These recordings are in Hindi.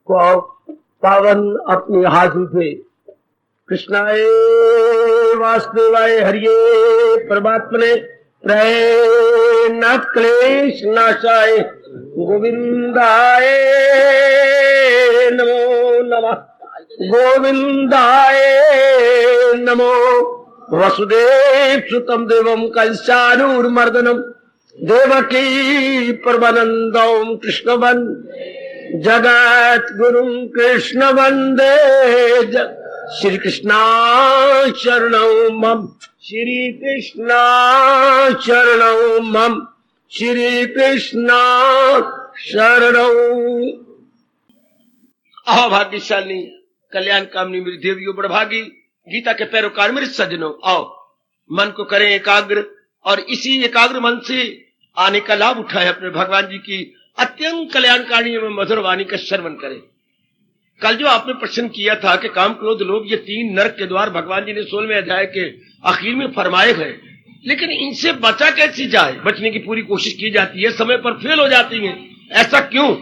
को पावन अपनी हाथों से कृष्णाय वासुदेवाय हरिये परमात्मने प्रय न क्लेश नाशाय गोविंदाय नमो नमः गोविंदाय नमो वसुदेव सुतम देवम कंसानूर्मर्दनम देवकी परमानंदम कृष्णवन जगत गुरु कृष्ण वंदे श्री कृष्णा शरणौ मम श्री कृष्णा शरणौ मम श्री कृष्णा शरणौ। आओ भाग्यशाली कल्याण कामनी मेरी देवियों बड़भागी गीता के पैरोकार मेरे सज्जनों, आओ मन को करें एकाग्र और इसी एकाग्र मन से आने का लाभ उठाए अपने भगवान जी की अत्यंत कल्याणकारी एवं मधुर वाणी का श्रवण करें। कल जो आपने प्रश्न किया था कि काम क्रोध लोभ ये तीन नरक के द्वार भगवान जी ने 16वें अध्याय के आखिर में फरमाए हैं, लेकिन इनसे बचा कैसे जाए, बचने की पूरी कोशिश की जाती है, समय पर फेल हो जाती है, ऐसा क्यों?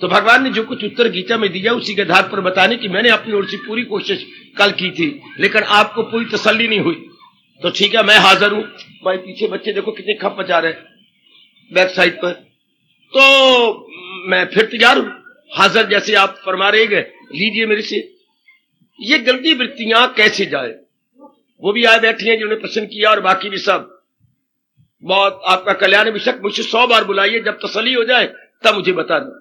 तो भगवान ने जो कुछ उत्तर गीता में दिया उसी के आधार पर बताने की मैंने अपनी ओर से पूरी कोशिश कल की थी, लेकिन आपको पूरी तसल्ली नहीं हुई। तो ठीक है, मैं हाजिर हूं। भाई पीछे बच्चे देखो कितने खप मचा रहे बैक साइड पर, तो मैं फिर तैयार हूं, हाजिर जैसे आप फरमा रहे गए। लीजिए मेरे से ये गलती वृत्तियां कैसे जाए, वो भी आए बैठी हैं जिन्होंने प्रश्न किया और बाकी भी सब। बहुत आपका कल्याण बेशक मुझसे 100 बार बुलाइए, जब तसल्ली हो जाए तब मुझे बता दो।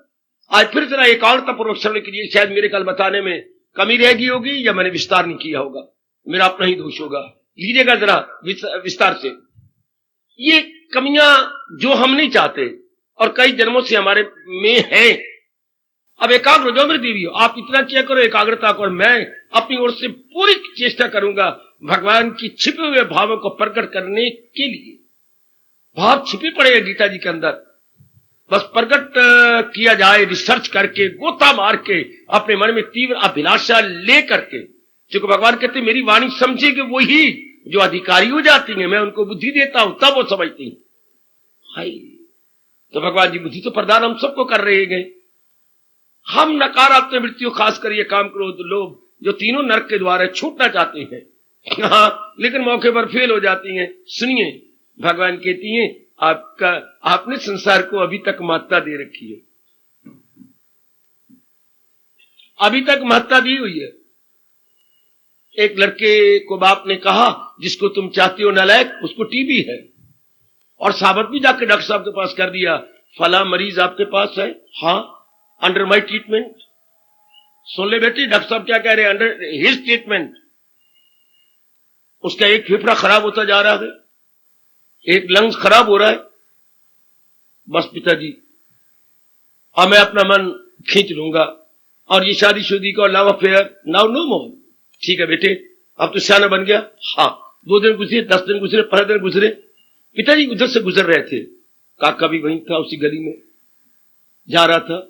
आज फिर जरा एकाग्रता पूर्वक श्रवण कीजिए, शायद मेरे कल बताने में कमी रह गई होगी या मैंने विस्तार नहीं किया होगा, मेरा अपना ही दोष होगा। लीजिएगा जरा विस्तार से। ये कमियां जो हम नहीं चाहते और कई जन्मों से हमारे में हैं, अब एकाग्र हो जाओ मेरी देवियों, आप इतना किया करो एकाग्रता को, और मैं अपनी ओर से पूरी चेष्टा करूंगा भगवान की छिपे हुए भावों को प्रकट करने के लिए। भाव छिपे पड़े हैं गीता जी के अंदर, बस प्रकट किया जाए रिसर्च करके, गोता मार के, अपने मन में तीव्र अभिलाषा ले करके। क्योंकि भगवान कहते मेरी वाणी समझेगे वही जो अधिकारी हो जाती है, मैं उनको बुद्धि देता हूं तब वो समझती हैं। हाय, तो भगवान जी बुद्धि तो प्रदान हम सबको कर रहे हैं। हम नकारात्मक वृत्तियों खास कर ये काम क्रोध लोभ जो तीनों नरक के द्वारा छूटना चाहते हैं, हाँ, लेकिन मौके पर फेल हो जाती हैं। सुनिए, भगवान कहती हैं आपने संसार को अभी तक महत्ता दे रखी है, अभी तक महत्ता दी हुई है। एक लड़के को बाप ने कहा जिसको तुम चाहती हो नालायक, उसको टीबी है, और साबत भी जाके डॉक्टर साहब के पास कर दिया, फला मरीज आपके पास है, हाँ, अंडर माई ट्रीटमेंट। सुन ले बेटी, डॉक्टर साहब क्या कह रहे हैं, अंडर हिज ट्रीटमेंट। उसका एक फेफड़ा खराब होता जा रहा है, एक लंग्स खराब हो रहा है। बस पिताजी अब मैं अपना मन खींच लूंगा और ये शादीशुदी का लव अफेयर नाउ नो मोर। ठीक है बेटे, अब तो सियाना बन गया। हाँ, 2 दिन गुजरे, 10 दिन गुजरे, 15 दिन गुजरे। पिताजी उधर से गुजर रहे थे, काका भी वहीं था, उसी गली में जा रहा था।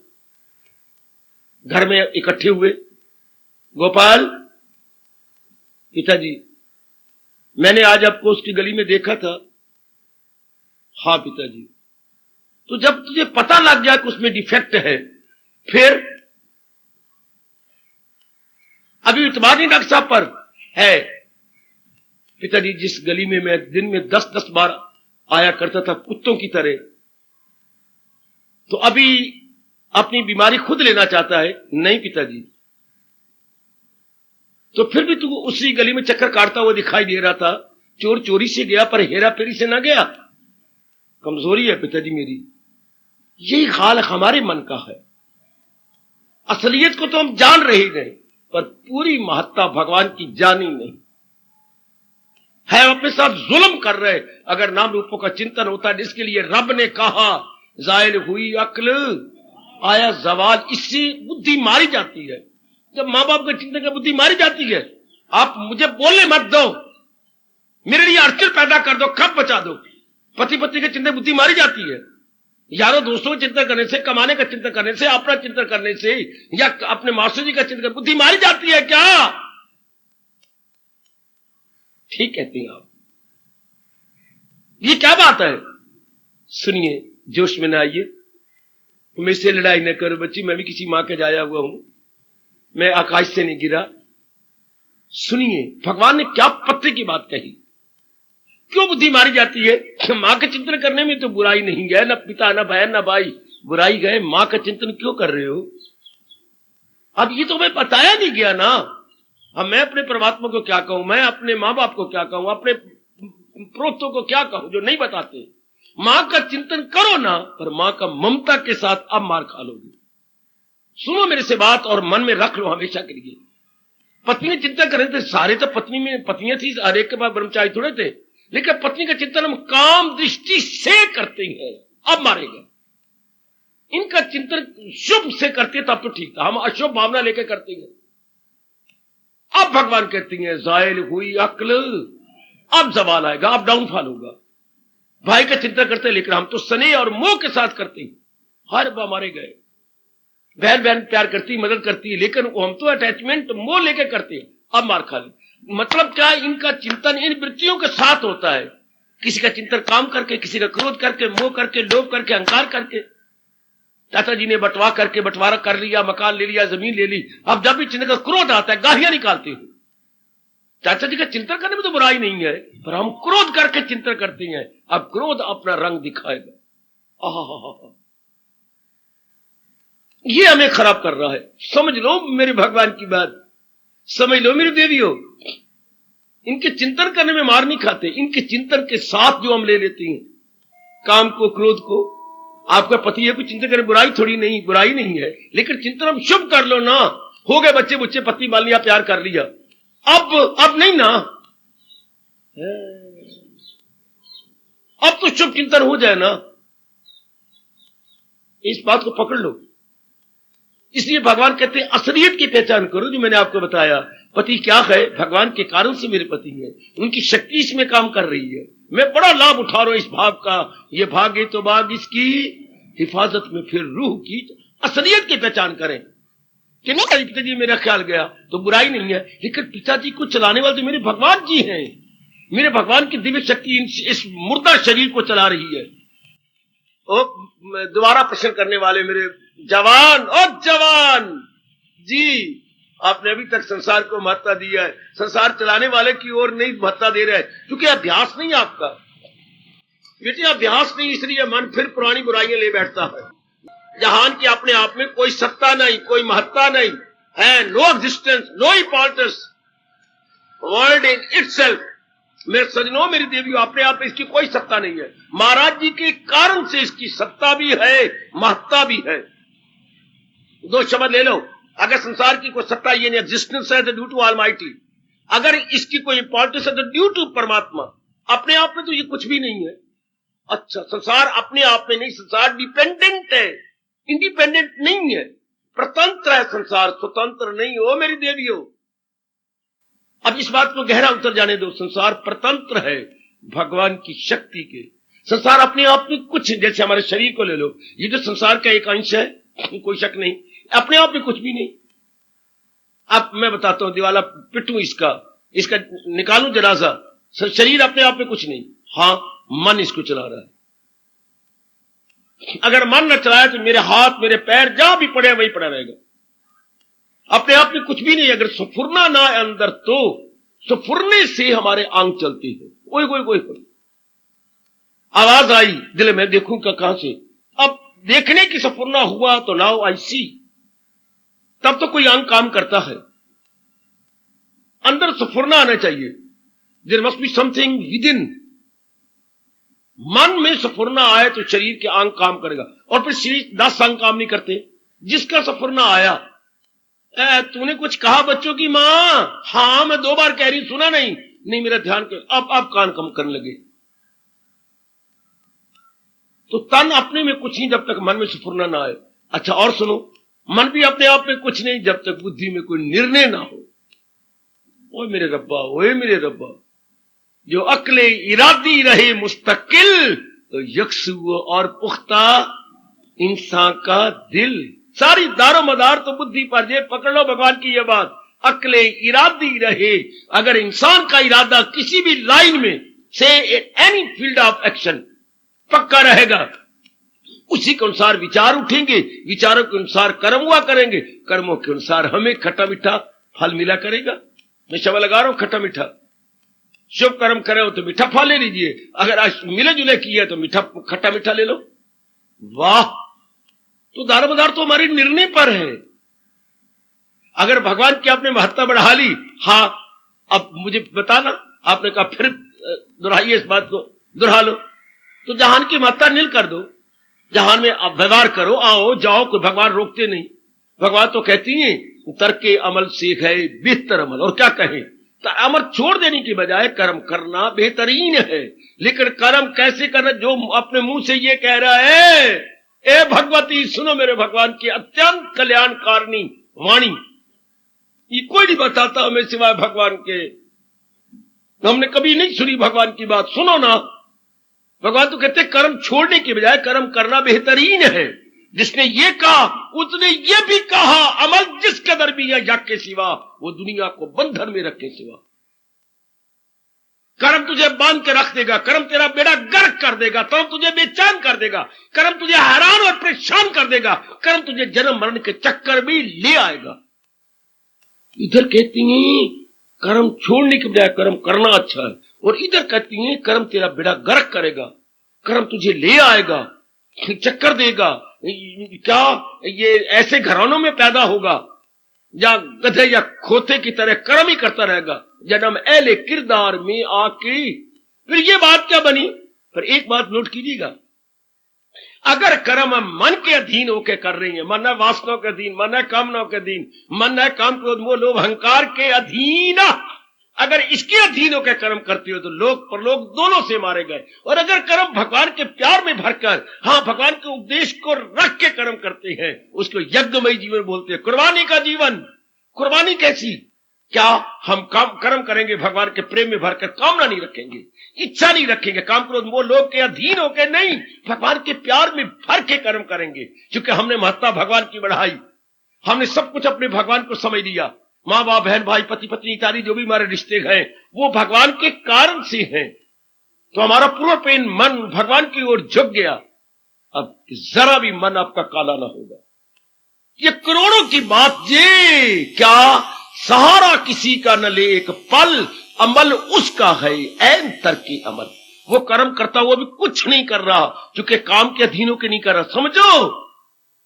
घर में इकट्ठे हुए, गोपाल पिताजी मैंने आज आपको उसकी गली में देखा था। हाँ पिताजी, तो जब तुझे पता लग गया कि उसमें डिफेक्ट है, फिर अभी इतबार नहीं डॉक्टर साहब पर है। पिताजी जिस गली में मैं दिन में 10-10 बार आया करता था कुत्तों की तरह, तो अभी अपनी बीमारी खुद लेना चाहता है। नहीं पिताजी, तो फिर भी तू उसी गली में चक्कर काटता हुआ दिखाई दे रहा था। चोर चोरी से गया पर हेरा फेरी से ना गया। कमजोरी है पिताजी मेरी, यही हाल हमारे मन का है। असलियत को तो हम जान रहे नहीं, पर पूरी महत्ता भगवान की जानी नहीं है, अपने साथ जुल्म कर रहे। अगर नाम रूपों का चिंतन होता जिसके लिए रब ने कहा जायल हुई अक्ल आया जवाल, इससे बुद्धि मारी जाती है। जब मां बाप के चिंतन की बुद्धि मारी जाती है, आप मुझे बोलने मत दो, मेरे लिए अड़चन पैदा कर दो, कब बचा दो। पति पत्नी के चिंतन बुद्धि मारी जाती है, यारों दोस्तों का चिंतन करने से, कमाने का चिंतन करने से, अपना चिंतन करने से, या अपने मास्टर जी का चिंतन कर बुद्धि मारी जाती है क्या? ठीक कहती हैं आप, ये क्या बात है? सुनिए, जोश में न आइए। मुझसे लड़ाई न करो बच्ची, मैं भी किसी माँ के जाया हुआ हूं, मैं आकाश से नहीं गिरा। सुनिए भगवान ने क्या पत्ते की बात कही, क्यों बुद्धि मारी जाती है कि माँ का चिंतन करने में तो बुराई नहीं है, न पिता न बहन न भाई, बुराई गए, माँ का चिंतन क्यों कर रहे हो? अब ये तो हमें बताया नहीं गया ना। अब मैं अपने परमात्मा को क्या कहूं, मैं अपने माँ बाप को क्या कहूं, अपने प्रोक्तों को क्या कहूं जो नहीं बताते। माँ का चिंतन करो ना, पर माँ का ममता के साथ अब मार खा लोगे। सुनो मेरे से बात और मन में रख लो हमेशा के लिए। पत्नी ने चिंता कर रहे थे, सारे तो पत्नी में पत्नियां थी, हर एक के पास ब्रह्मचारी थोड़े थे, लेकिन पत्नी का चिंतन हम काम दृष्टि से करते हैं, अब मारेगा। इनका चिंतन शुभ से करते तब तो ठीक था, हम अशुभ भावना लेकर करते हैं। अब भगवान कहती हैं जायल हुई अक्ल, अब जवाल आएगा, अब डाउनफॉल होगा। भाई का चिंता करते, लेकिन हम तो स्नेह और मोह के साथ करते हैं। हर बार मारे गए, बहन बहन प्यार करती, मदद करती है, लेकिन हम तो अटैचमेंट मोह लेके करते हैं, अब मार खा ले। मतलब क्या, इनका चिंतन इन वृत्तियों के साथ होता है। किसी का चिंतन काम करके, किसी का क्रोध करके, मोह करके, लोभ करके, अहंकार करके। चाचा जी ने बंटवारा कर लिया, मकान ले लिया, जमीन ले ली, अब जब भी चिंतन का क्रोध आता है गालियां निकालते हैं। चाचा जी का चिंतन करने में तो बुराई नहीं है, पर हम क्रोध करके चिंतन करते हैं, अब क्रोध अपना रंग दिखाएगा। आहा, ये हमें खराब कर रहा है। समझ लो मेरे भगवान की बात, समझ लो मेरे देवियों। इनके चिंतन करने में मार नहीं खाते, इनके चिंतन के साथ जो हम ले लेते हैं काम को, क्रोध को। आपका पति है, कोई चिंतन करे, बुराई थोड़ी नहीं, बुराई नहीं है, लेकिन चिंतन हम शुभ कर लो ना। हो गए बच्चे बुच्चे, पत्नी मान लिया, प्यार कर लिया, अब नहीं ना, अब तो शुभ चिंतन हो जाए ना। इस बात को पकड़ लो। इसलिए भगवान कहते हैं असलियत की पहचान करो, जो मैंने आपको बताया। पति क्या है, भगवान के कारण से मेरे पति है, उनकी शक्ति इसमें काम कर रही है, मैं बड़ा लाभ उठा रहा हूं इस भाव का। ये भागे तो भाग इसकी हिफाजत में, फिर रूह की असलियत की पहचान करें कि नहीं पिताजी मेरा ख्याल गया तो बुराई नहीं है, लेकिन पिताजी को चलाने वाले तो मेरे भगवान जी हैं। मेरे भगवान की दिव्य शक्ति इस मुर्दा शरीर को चला रही है। दोबारा प्रश्न करने वाले मेरे जवान और जवान जी, आपने अभी तक संसार को महत्ता दिया है, संसार चलाने वाले की ओर नहीं महत्ता दे रहे हैं, क्योंकि अभ्यास नहीं आपका बेटे, अभ्यास नहीं, इसलिए मन फिर पुरानी बुराइयां ले बैठता है। जहान की अपने आप में कोई सत्ता नहीं, कोई महत्ता नहीं है, no existence, no importance, world in itself. मेरे सजनों, मेरी देवियों, अपने आप में इसकी कोई सत्ता नहीं है। महाराज जी के कारण से इसकी सत्ता भी है, महत्ता भी है। दो शब्द ले लो, अगर संसार की कोई सत्ता ये नहीं, एग्जिस्टेंस है तो ड्यू टू ऑलमाइटी, अगर इसकी कोई इंपॉर्टेंस है तो ड्यू टू परमात्मा। अपने आप में तो ये कुछ भी नहीं है। अच्छा, संसार अपने आप में नहीं, संसार डिपेंडेंट है, इंडिपेंडेंट नहीं है, प्रतंत्र है संसार, स्वतंत्र नहीं हो मेरी देवियों। अब इस बात को गहरा उतर जाने दो, संसार प्रतंत्र है भगवान की शक्ति के। संसार अपने आप में कुछ, जैसे हमारे शरीर को ले लो, ये जो संसार का एक अंश है, कोई शक नहीं, अपने आप में कुछ भी नहीं। अब मैं बताता हूं, दिवाला पिटू इसका निकालू जनाजा, शरीर अपने आप में कुछ नहीं, हाँ मन इसको चला रहा है। अगर मन न चलाया तो मेरे हाथ मेरे पैर जहां भी पड़े वहीं पड़ा रहेगा, अपने आप में कुछ भी नहीं। अगर सुफुरना ना अंदर तो सुफुरने से हमारे आंग चलती है। कोई आवाज आई दिल में, देखूंगा कहां से, अब देखने की सफुरना हुआ तो नाउ आई सी, तब तो कोई अंग काम करता है। अंदर सफुरना आना चाहिए, there must be something within. मन में सफुरना आए तो शरीर के अंग काम करेगा, और फिर शरीर 10 अंग काम नहीं करते। जिसका सफुरना आया, तूने कुछ कहा बच्चों की मां, हाँ मैं 2 बार कह रही, सुना नहीं मेरा ध्यान कर, अब कान कम करने लगे। तो तन अपने में कुछ नहीं जब तक मन में सफुरना ना आए। अच्छा और सुनो, मन भी अपने आप में कुछ नहीं जब तक बुद्धि में कोई निर्णय ना हो। ओए मेरे रब्बा, जो अक्ले इरादी रहे मुस्तकिल, तो यकसू और पुख्ता इंसान का दिल। सारी दारो मदार तो बुद्धि पर, ये पकड़ लो भगवान की ये बात, अक्ले इरादी रहे। अगर इंसान का इरादा किसी भी लाइन में, से एनी फील्ड ऑफ एक्शन, पक्का रहेगा, उसी के अनुसार विचार उठेंगे, विचारों के अनुसार कर्म हुआ करेंगे, कर्मों के अनुसार हमें खट्टा मीठा फल मिला करेगा। मैं शब्द लगा रहा हूं, खट्टा मीठा। शुभ कर्म करे हो तो मीठा फल ले लीजिए, अगर आज मिले जुले किए तो मीठा खट्टा मीठा ले लो। वाह, तो दारोमदार तो हमारे निर्णय पर है। अगर भगवान की आपने महत्ता बढ़ा ली, हाँ अब मुझे बताना, आपने कहा फिर दोहराइए इस बात को, दोहरा लो, तो जहान की महत्ता नील कर दो, जहान में आप व्यवहार करो, आओ जाओ, कोई भगवान रोकते नहीं। भगवान तो कहती है तर्क के अमल सीख है बेहतर अमल, और क्या कहें, तो अमल छोड़ देने की बजाय कर्म करना बेहतरीन है। लेकिन कर्म कैसे करना, जो अपने मुंह से ये कह रहा है, ए भगवती सुनो मेरे भगवान की अत्यंत कल्याणकारिणी वाणी, ये कोई नहीं बताता हमें सिवाय भगवान के। हमने कभी नहीं सुनी भगवान की बात, सुनो ना। भगवान तो कहते कर्म छोड़ने की बजाय कर्म करना बेहतरीन है। जिसने ये कहा उसने ये भी कहा, अमल जिस कदर भी है यज्ञ के सिवा, वो दुनिया को बंधन में रखे सिवा। कर्म तुझे बांध के रख देगा, कर्म तेरा बेड़ा गर्क कर देगा, कर्म तुझे बेचैन कर देगा, कर्म तुझे हैरान और परेशान कर देगा, कर्म तुझे जन्म मरण के चक्कर में ले आएगा। इधर कहती हैं कर्म छोड़ने के बजाय कर्म करना अच्छा है, और इधर कहती हैं कर्म तेरा बेड़ा गर्क करेगा, कर्म तुझे ले आएगा, चक्कर देगा। क्या ये ऐसे घरानों में पैदा होगा या गधे या खोते की तरह कर्म ही करता रहेगा, जन्म एले किरदार में आके, फिर ये बात क्या बनी। पर एक बात नोट कीजिएगा, अगर कर्म मन के अधीन होकर कर रही है, मन है वासनाओं के अधीन, मन है कामनाओं के अधीन, मन है काम क्रोध मोह लोभ अहंकार के अधीन, अगर इसके अधीन होकर कर्म करती हो तो लोक परलोक दोनों से मारे गए। और अगर कर्म भगवान के प्यार में भरकर, हाँ भगवान के उपदेश को रख के कर्म करते हैं, उसको यज्ञमय जीवन बोलते हैं, कुर्बानी का जीवन। कुर्बानी कैसी, क्या हम काम कर्म करेंगे भगवान के प्रेम में भरकर, कामना नहीं रखेंगे, इच्छा नहीं रखेंगे, काम क्रोध मोह लोभ के अधीन होकर नहीं, भगवान के प्यार में भर के कर्म करेंगे। क्योंकि हमने महत्ता भगवान की बढ़ाई, हमने सब कुछ अपने भगवान को समझ लिया। माँ बाप बहन भाई पति पत्नी इत्यादि जो भी हमारे रिश्ते हैं वो भगवान के कारण से हैं। तो हमारा पूरा पेन मन भगवान की ओर झुक गया, अब जरा भी मन आपका काला ना होगा। ये करोड़ों की बात, ये क्या सहारा किसी का न ले एक पल, अमल उसका है ऐन तरकी अमल। वो कर्म करता हुआ भी कुछ नहीं कर रहा, क्योंकि काम के अधीनों के नहीं कर रहा। समझो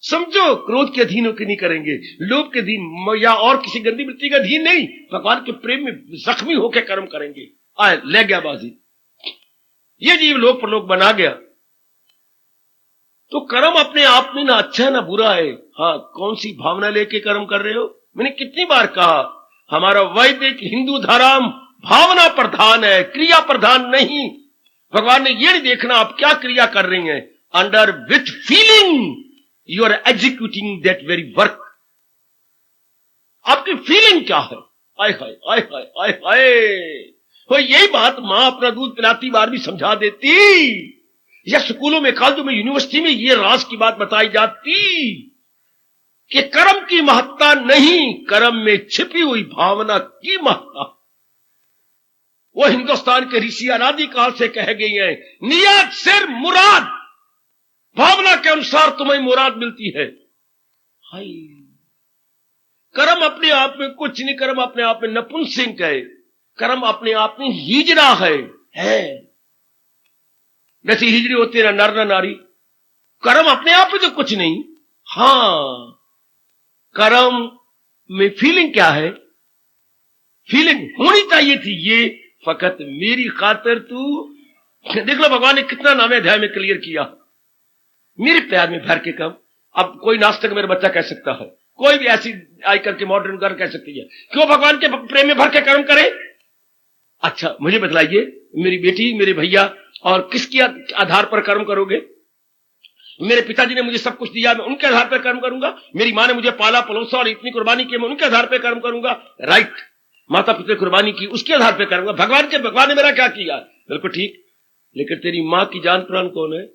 समझो, क्रोध के अधीन होकर नहीं करेंगे, लोभ के अधीन या और किसी गंदी वृत्ति के अधीन नहीं, भगवान के प्रेम में जख्मी होकर कर्म करेंगे। आए ले गया बाजी, ये जीव लोक परलोक बना गया। तो कर्म अपने आप में ना अच्छा है ना बुरा है। हाँ, कौन सी भावना लेके कर्म कर रहे हो। मैंने कितनी बार कहा, हमारा वैदिक हिंदू धर्म भावना प्रधान है, क्रिया प्रधान नहीं। भगवान ने ये नहीं देखना आप क्या क्रिया कर रही हैं, under which feeling you are executing that very work. आपकी फीलिंग क्या है। आय हाय आय हाय आय हाय, तो यही बात मां अपना दूध पिलाती बार भी समझा देती, या स्कूलों में कॉलेजों में यूनिवर्सिटी में ये राज की बात बताई जाती कि कर्म की महत्ता नहीं, कर्म में छिपी हुई भावना की महत्ता। वो हिंदुस्तान के ऋषि अनादि काल से कह गई है, नियत सिर मुराद, भावना के अनुसार तुम्हें मुराद मिलती है। हाय, कर्म अपने आप में कुछ नहीं, कर्म अपने आप में नपुंसक है, कर्म अपने आप में हिजड़ा है। जैसी हिजड़ी होती है ना नर ना नारी, कर्म अपने आप में तो कुछ नहीं। हाँ, कर्म में फीलिंग क्या है, फीलिंग होनी चाहिए थी ये, फकत मेरी खातिर तू। देख लो भगवान ने कितना नामे अध्याय में क्लियर किया, मेरे प्यार में भर के कम। अब कोई नास्तिक मेरा बच्चा कह सकता है, कोई भी ऐसी आई करके मॉडर्न गर्ल कह सकती है, क्यों भगवान के प्रेम में भर के कर्म करे। अच्छा मुझे बतलाइए, मेरी बेटी मेरे भैया, और किसके आधार पर कर्म करोगे। मेरे पिताजी ने मुझे सब कुछ दिया, मैं उनके आधार पर कर्म करूंगा। मेरी मां ने मुझे पाला पलोसा और इतनी कुर्बानी की, मैं उनके आधार पर कर्म करूंगा। राइट, माता पिता ने कुर्बानी की, उसके आधार पर करूंगा। भगवान ने मेरा क्या किया, बिल्कुल ठीक, लेकिन तेरी मां की जान प्राण कौन है।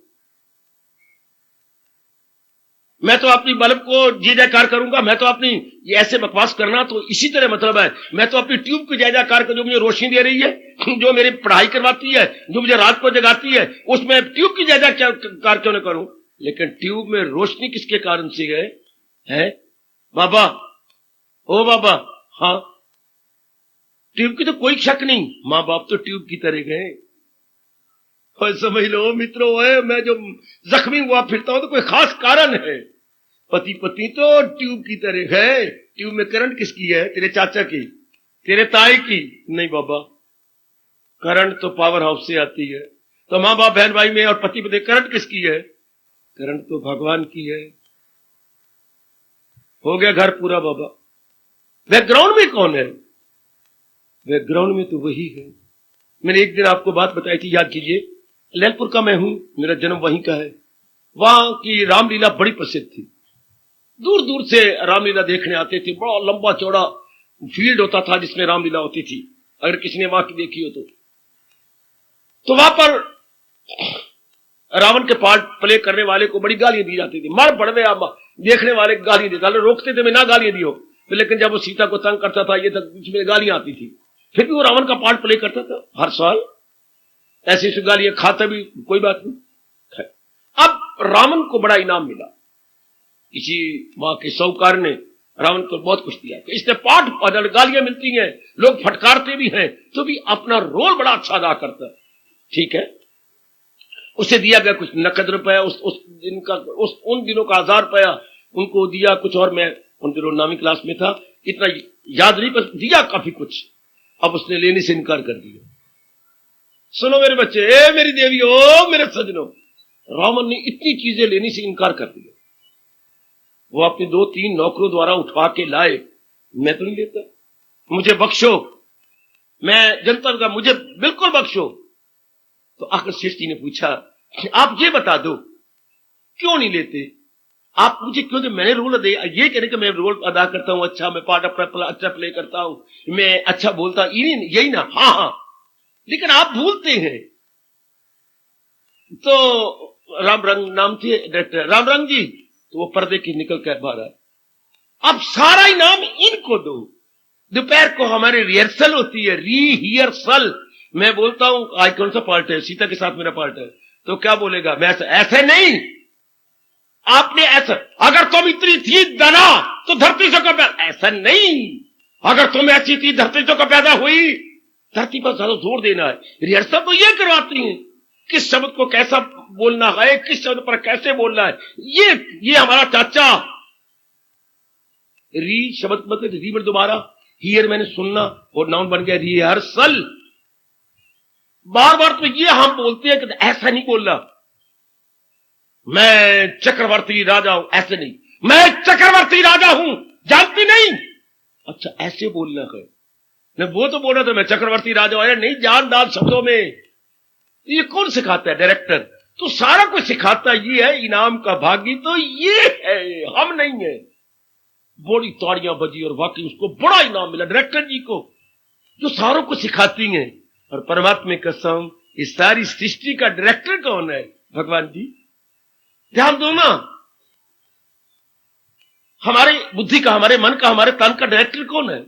मैं तो अपनी बल्ब को जय जयकार करूंगा, मैं तो अपनी ये ऐसे बकवास करना तो इसी तरह मतलब है, मैं तो अपनी ट्यूब की जय जयकार कर, जो मुझे रोशनी दे रही है, जो मेरी पढ़ाई करवाती है, जो मुझे रात को जगाती है, उसमें ट्यूब की जय जयकार क्यों न करूं। लेकिन ट्यूब में रोशनी किसके कारण से गए है? बाबा, ओ बाबा, हाँ, ट्यूब की तो कोई शक नहीं, माँ बाप तो ट्यूब की तरह गए। और समझ लो मित्रों, है मैं जो जख्मी हुआ फिरता हूं तो कोई खास कारण है। पति पत्नी तो ट्यूब की तरह है। ट्यूब में करंट किसकी है? तेरे चाचा की, तेरे ताई की? नहीं बाबा, करंट तो पावर हाउस से आती है। तो माँ बाप बहन भाई में और पति पत्नी, करंट किसकी है? करंट तो भगवान की है। हो गया घर पूरा बाबा। बैकग्राउंड में कौन है? बैकग्राउंड में तो वही है। मैंने एक दिन आपको बात बताई थी, याद कीजिए। लैलपुर का मैं हूं, मेरा जन्म वहीं का है। वहां की रामलीला बड़ी प्रसिद्ध थी। दूर दूर से रामलीला देखने आते थे। बड़ा लंबा चौड़ा फील्ड होता था जिसमें रामलीला होती थी, अगर किसी ने वहां की देखी हो तो वहां पर रावण के पार्ट प्ले करने वाले को बड़ी गालियां दी जाती थी। मार पड़वे आप देखने वाले गालियां देते, रोकते थे मैं ना गालियां दियो, लेकिन जब वो सीता को तंग करता था ये तक बीच में गालियां आती थी, फिर भी वो रावण का पार्ट प्ले करता था हर साल। ऐसी गालियां खाता भी, कोई बात नहीं। अब रावण को बड़ा इनाम मिला, किसी वहां के साहूकार ने रावण को बहुत कुछ दिया। तो इसने पाठ, गालियां मिलती हैं, लोग फटकारते भी हैं, तो भी अपना रोल बड़ा अच्छा अदा करता है। ठीक है, उसे दिया गया कुछ नकद रुपया, उन दिनों का 1000 रुपया उनको दिया कुछ। और मैं उन दिनों 9वीं क्लास में था, इतना याद नहीं, पर दिया काफी कुछ। अब उसने लेने से इनकार कर दिया। सुनो मेरे बच्चे, ए मेरी देवियों, मेरे सजनों, रावण ने इतनी चीजें लेने से इनकार कर दिया। वो अपने 2-3 नौकरों द्वारा उठवा के लाए। मैं तो नहीं लेता, मुझे बख्शो, मैं जनता का, मुझे बिल्कुल बख्शो। तो आखिर सेठ जी ने पूछा, आप ये बता दो क्यों नहीं लेते आप मुझे? क्यों? मैंने रोल दे ये कहने कि मैं रोल अदा करता हूं अच्छा, मैं पार्ट अपना अच्छा प्ले करता हूं, मैं अच्छा बोलता, यही ना? हाँ हाँ, लेकिन आप भूलते हैं। तो राम रंग नाम थे डायरेक्टर, राम रंग जी, तो वो पर्दे की निकल कर बाहर आए। अब सारा इनाम इनको दो। दोपहर को हमारी रिहर्सल होती है, रिहर्सल। मैं बोलता हूं आज कौन सा पार्ट है? सीता के साथ मेरा पार्ट है। तो क्या बोलेगा? मैं ऐसे नहीं, आपने ऐसा, अगर तुम इतनी थी दना तो धरती से कब ऐसा नहीं, अगर तुम ऐसी थी धरती से कब पैदा हुई। धरती पर ज्यादा जोर देना है। रिहर्सल तो ये करवाती है, किस शब्द को कैसा बोलना है, किस शब्द पर कैसे बोलना है। ये हमारा चाचा। री शब्द मतलब री में दोबारा, हियर मैंने सुनना और नाउन बन गया रिहर्सल। बार बार तो ये हम बोलते हैं कि ऐसा नहीं बोलना, मैं चक्रवर्ती राजा हूं, ऐसे नहीं, मैं चक्रवर्ती राजा हूं, जानती नहीं? अच्छा ऐसे बोलना है। मैं वो तो बोल रहा था मैं चक्रवर्ती राजा हूं, नहीं, जानदार शब्दों में। ये कौन सिखाता है? डायरेक्टर। तो सारा कुछ सिखाता ये है, इनाम का भागी तो ये है, हम नहीं है। बड़ी ताड़ियां बजी और वाकई उसको बड़ा इनाम मिला डायरेक्टर जी को, जो सारों को सिखाती हैं। और परमात्मा कसम, इस सारी सृष्टि का डायरेक्टर कौन है? भगवान जी। ध्यान दो ना, हमारे बुद्धि का, हमारे मन का, हमारे तन का डायरेक्टर कौन है?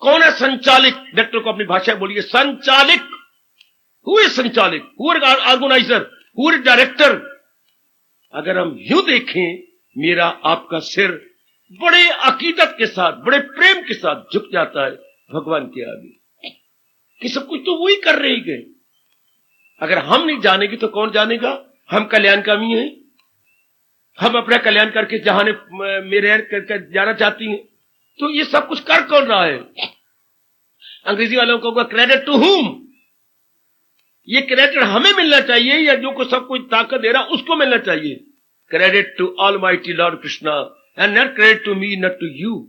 कौन है संचालिक? डायरेक्टर को अपनी भाषा बोलिए, संचालिक। हु इज संचालिक? Who is organiser? Who is director? अगर हम यूं देखें, मेरा आपका सिर बड़े अकीदत के साथ, बड़े प्रेम के साथ झुक जाता है भगवान के आगे कि सब कुछ तो वही कर रहे गए। अगर हम नहीं जानेंगे तो कौन जानेगा? हम कल्याणकामी हैं, हम अपना कल्याण करके जहां मेरे करके जाना चाहती हैं, तो ये सब कुछ कर कौन रहा है? अंग्रेजी वालों को होगा क्रेडिट टू हुम। ये क्रेडिट हमें मिलना चाहिए या जो को सब कुछ ताकत दे रहा उसको मिलना चाहिए? Credit to almighty lord Krishna and not credit to me, not to you.